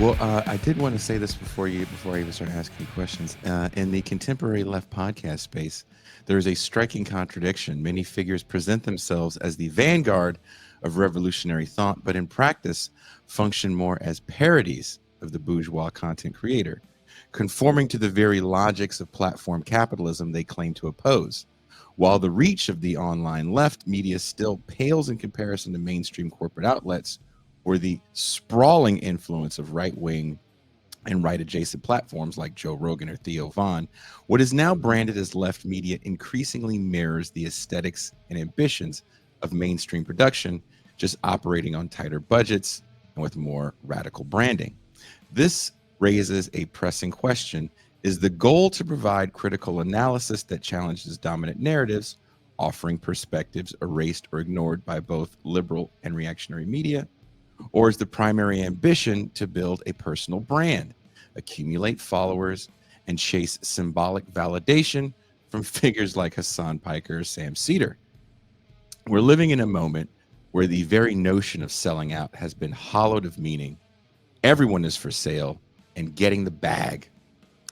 Well, I did want to say this before I even start asking you questions. In the contemporary left podcast space, there is a striking contradiction. Many figures present themselves as the vanguard of revolutionary thought, but in practice function more as parodies of the bourgeois content creator, conforming to the very logics of platform capitalism they claim to oppose. While the reach of the online left media still pales in comparison to mainstream corporate outlets, or the sprawling influence of right wing and right adjacent platforms like Joe Rogan or Theo Vaughn, what is now branded as left media increasingly mirrors the aesthetics and ambitions of mainstream production, just operating on tighter budgets and with more radical branding. This raises a pressing question. Is the goal to provide critical analysis that challenges dominant narratives, offering perspectives erased or ignored by both liberal and reactionary media? Or is the primary ambition to build a personal brand, accumulate followers, and chase symbolic validation from figures like Hassan Piker or Sam Cedar? We're living in a moment where the very notion of selling out has been hollowed of meaning. Everyone is for sale, and getting the bag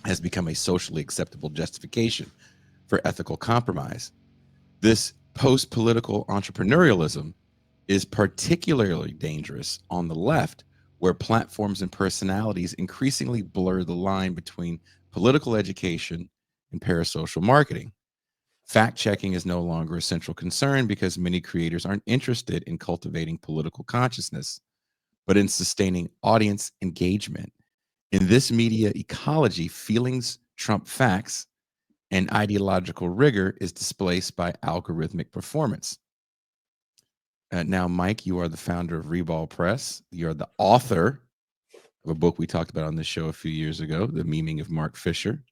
has become a socially acceptable justification for ethical compromise. This post political entrepreneurialism is particularly dangerous on the left, where platforms and personalities increasingly blur the line between political education and parasocial marketing. Fact checking is no longer a central concern because many creators aren't interested in cultivating political consciousness, but in sustaining audience engagement. In this media ecology, feelings trump facts, and ideological rigor is displaced by algorithmic performance. Now, Mike, you are the founder of Revol Press. You're the author of a book we talked about on this show a few years ago, The Memeing of Mark Fisher.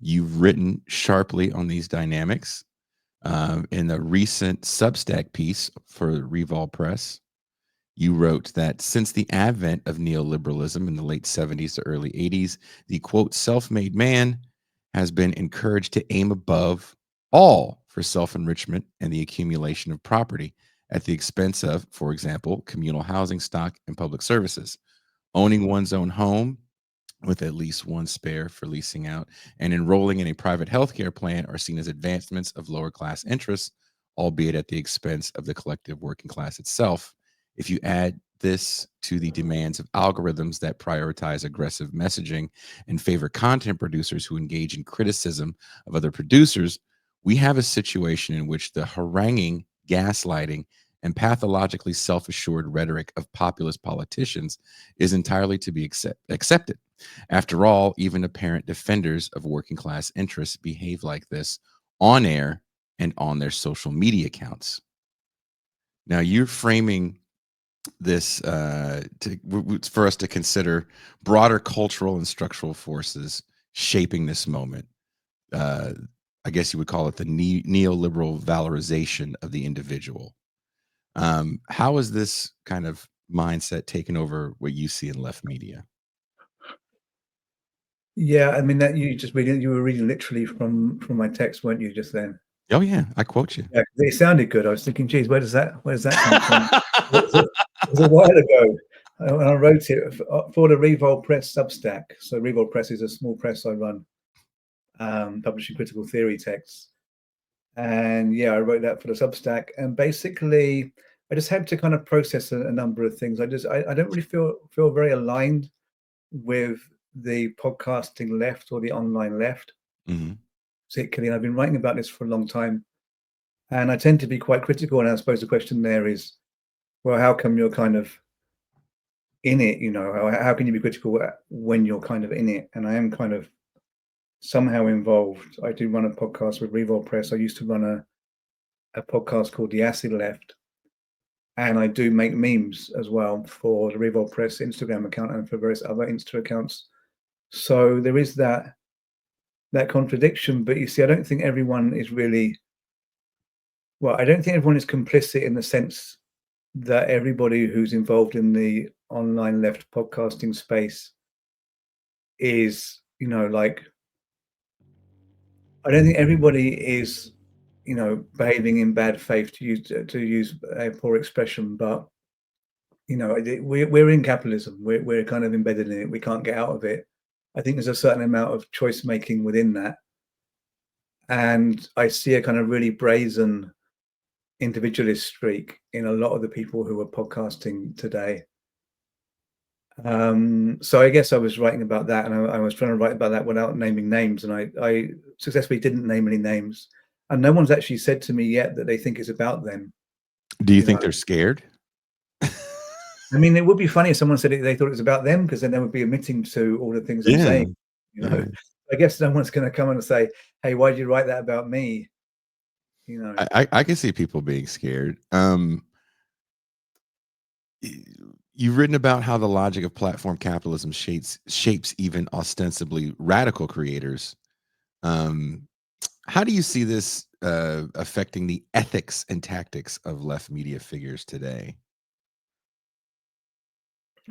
You've written sharply on these dynamics in a recent Substack piece for Revol Press. You wrote that since the advent of neoliberalism in the late 70s to early 80s, the quote, self made man has been encouraged to aim above all for self enrichment and the accumulation of property at the expense of, for example, communal housing stock and public services. Owning one's own home with at least one spare for leasing out and enrolling in a private healthcare plan are seen as advancements of lower class interests, albeit at the expense of the collective working class itself. If you add this to the demands of algorithms that prioritize aggressive messaging and favor content producers who engage in criticism of other producers, we have a situation in which the haranguing, gaslighting, and pathologically self assured rhetoric of populist politicians is entirely to be accepted. After all, even apparent defenders of working class interests behave like this on air and on their social media accounts. Now, you're framing this for us to consider broader cultural and structural forces shaping this moment. I guess you would call it the neoliberal valorization of the individual. How is this kind of mindset taken over what you see in left media? Yeah, I mean that you were reading literally from my text, weren't you, just then? Oh yeah, I quote you. Yeah, it sounded good. I was thinking, geez, where does that come from? It was a while ago when I wrote it for the Revol Press Substack. So Revol Press is a small press I run, publishing critical theory texts. And yeah, I wrote that for the Substack. And basically, I just had to kind of process a number of things. I don't really feel very aligned with the podcasting left or the online left, particularly. And I've been writing about this for a long time. And I tend to be quite critical. And I suppose the question there is, well, how come you're kind of in it? You know, how can you be critical when you're kind of in it? And I am kind of somehow involved. I do run a podcast with Revol Press. I used to run a podcast called The Acid Left. And I do make memes as well for the Revol Press Instagram account and for various other Insta accounts. So there is that contradiction. But you see, I don't think everyone is really, well, I don't think everyone is complicit in the sense that everybody who's involved in the online left podcasting space is, you know, like, I don't think everybody is, you know, behaving in bad faith, to use a poor expression, but you know, we're in capitalism. We're kind of embedded in it. We can't get out of it. I think there's a certain amount of choice making within that, and I see a kind of really brazen individualist streak in a lot of the people who are podcasting today. So I guess I was writing about that, and I was trying to write about that without naming names, and I successfully didn't name any names, and no one's actually said to me yet that they think it's about them. Do you You think know, they're scared? I mean, it would be funny if someone said they thought it was about them, because then they would be admitting to all the things I'm Yeah. saying. You know, Yeah. I guess no one's going to come and say, "Hey, why did you write that about me?" You know. I can see people being scared. You've written about how the logic of platform capitalism shapes even ostensibly radical creators. How do you see this affecting the ethics and tactics of left media figures today?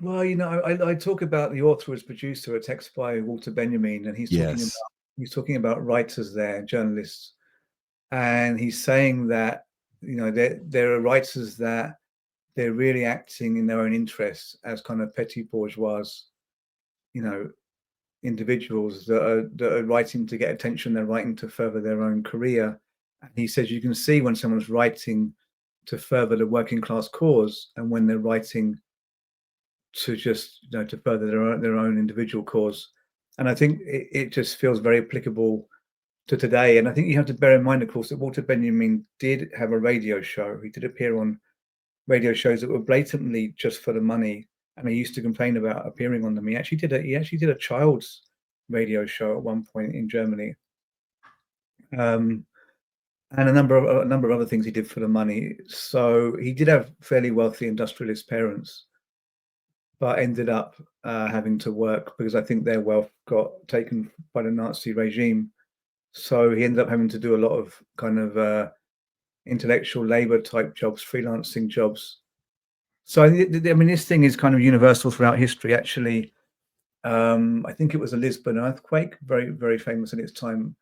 Well, you know, I talk about the author as producer, a text by Walter Benjamin, and Yes. he's talking about writers there, journalists, and he's saying that, you know, there are writers that they're really acting in their own interests as kind of petty bourgeois, you know, individuals that are writing to get attention. They're writing to further their own career. And he says you can see when someone's writing to further the working class cause, and when they're writing to just, you know, to further their own individual cause. And I think it just feels very applicable to today. And I think you have to bear in mind, of course, that Walter Benjamin did have a radio show. He did appear on radio shows that were blatantly just for the money, and he used to complain about appearing on them. He actually did a child's radio show at one point in Germany, and a number of other things he did for the money. So he did have fairly wealthy industrialist parents, but ended up having to work because I think their wealth got taken by the Nazi regime. So he ended up having to do a lot of kind of intellectual labor type jobs, freelancing jobs. So I mean, this thing is kind of universal throughout history. Actually, I think it was a Lisbon earthquake, very very famous in its time.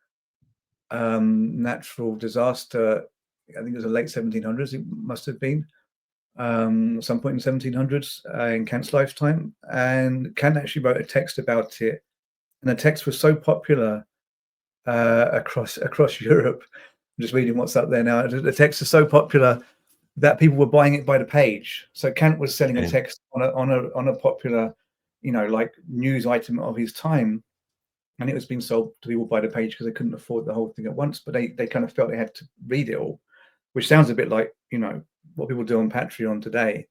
Natural disaster. I think it was the late 1700s. It must have been some point in 1700s in Kant's lifetime. And Kant actually wrote a text about it, and the text was so popular across Europe. I'm just reading what's up there now. The text is so popular that people were buying it by the page. So Kant was selling a text on a popular, you know, like news item of his time, and it was being sold to people by the page because they couldn't afford the whole thing at once. But they kind of felt they had to read it all, which sounds a bit like, you know, what people do on Patreon today.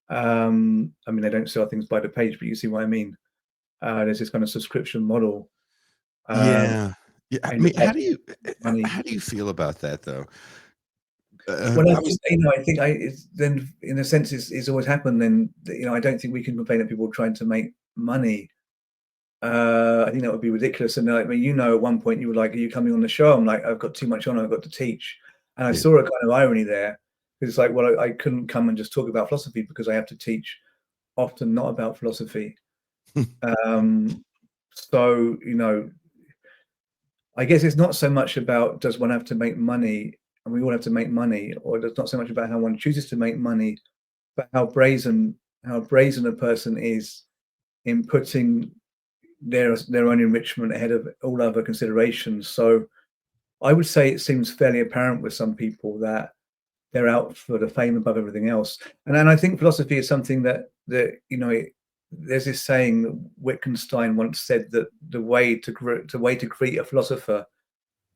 I mean, they don't sell things by the page, but you see what I mean. There's this kind of subscription model. Yeah. Yeah. I And mean, money. how do you feel about that though? Well, I I think, was you know, I think then in a sense it's always happened. Then, you know, I don't think we can complain that people trying to make money. I think that would be ridiculous. And I mean, you know, at one point you were like, "Are you coming on the show?" I'm like, "I've got too much on. I've got to teach." And I yeah. saw a kind of irony there. It's like, well, I couldn't come and just talk about philosophy because I have to teach, often not about philosophy. Um, so, you know, I guess it's not so much about does one have to make money, and we all have to make money, or it's not so much about how one chooses to make money, but how brazen a person is in putting their own enrichment ahead of all other considerations. So I would say it seems fairly apparent with some people that they're out for the fame above everything else. And then I think philosophy is something that you know, there's this saying Wittgenstein once said that the way to greet a philosopher,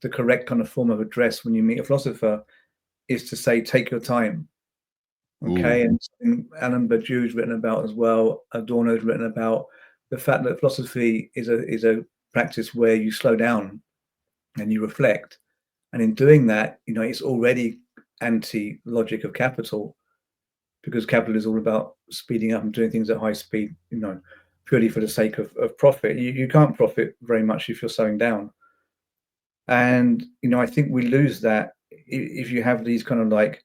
the correct kind of form of address when you meet a philosopher, is to say, "Take your time." Ooh. Okay, and Alan Badiou's written about as well. Adorno's written about the fact that philosophy is a practice where you slow down and you reflect, and in doing that, you know, it's already anti-logic of capital, because capital is all about speeding up and doing things at high speed, you know, purely for the sake of profit. You can't profit very much if you're slowing down, and you know, I think we lose that if you have these kind of like,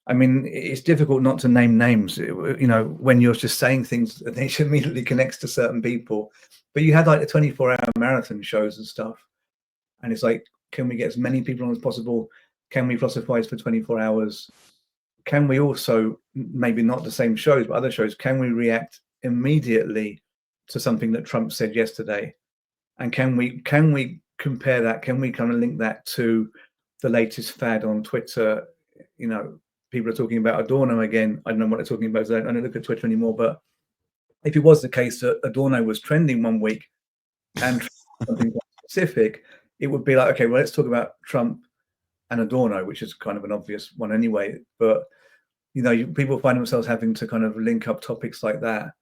I mean, it's difficult not to name names, you know, when you're just saying things that they immediately connects to certain people. But you had like the 24-hour marathon shows and stuff, and it's like, can we get as many people on as possible? Can we philosophize for 24 hours? can we also, maybe not the same shows, but other shows, can we react immediately to something that Trump said yesterday? And can we compare that? Can we kind of link that to the latest fad on Twitter? You know, people are talking about Adorno again. I don't know what they're talking about. I don't look at Twitter anymore. But if it was the case that Adorno was trending one week and something specific, it would be like, okay, well, let's talk about Trump and Adorno, which is kind of an obvious one anyway. But you know, people find themselves having to kind of link up topics like that.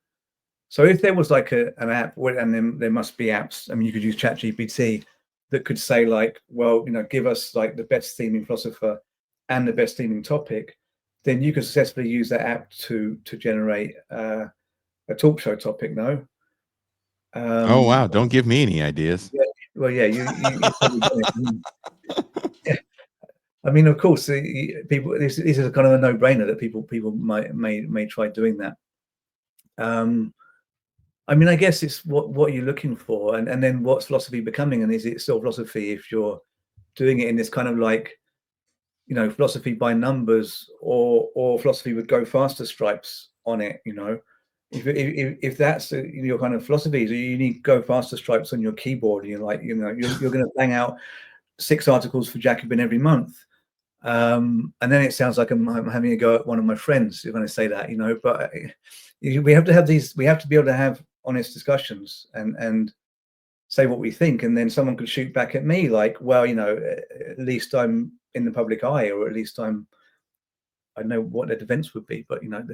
So if there was like an app, and then there must be apps. I mean, you could use ChatGPT that could say like, well, you know, give us like the best theming philosopher and the best theming topic. Then you could successfully use that app to generate a talk show topic. No. Oh wow! Don't give me any ideas. Yeah, well, yeah, you I mean, of course, people. This is a kind of a no-brainer that people may try doing that. I mean, I guess it's what you're looking for, and then what's philosophy becoming, and is it still philosophy if you're doing it in this kind of like, you know, philosophy by numbers, or philosophy with go faster stripes on it, you know? If that's your kind of philosophy, so you need go faster stripes on your keyboard, and you're like, you know, you're going to bang out 6 articles for Jacobin every month. And then it sounds like I'm having a go at one of my friends when I say that, you know. But we have to have these. We have to be able to have honest discussions and say what we think, and then someone could shoot back at me like, well, you know, at least I'm in the public eye, or at least I know what their defense would be. But you know,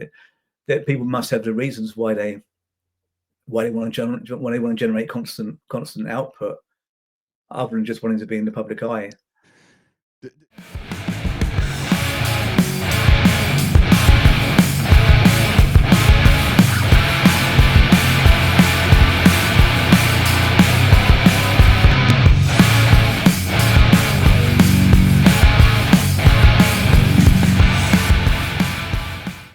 that people must have the reasons why they want to generate constant output, other than just wanting to be in the public eye.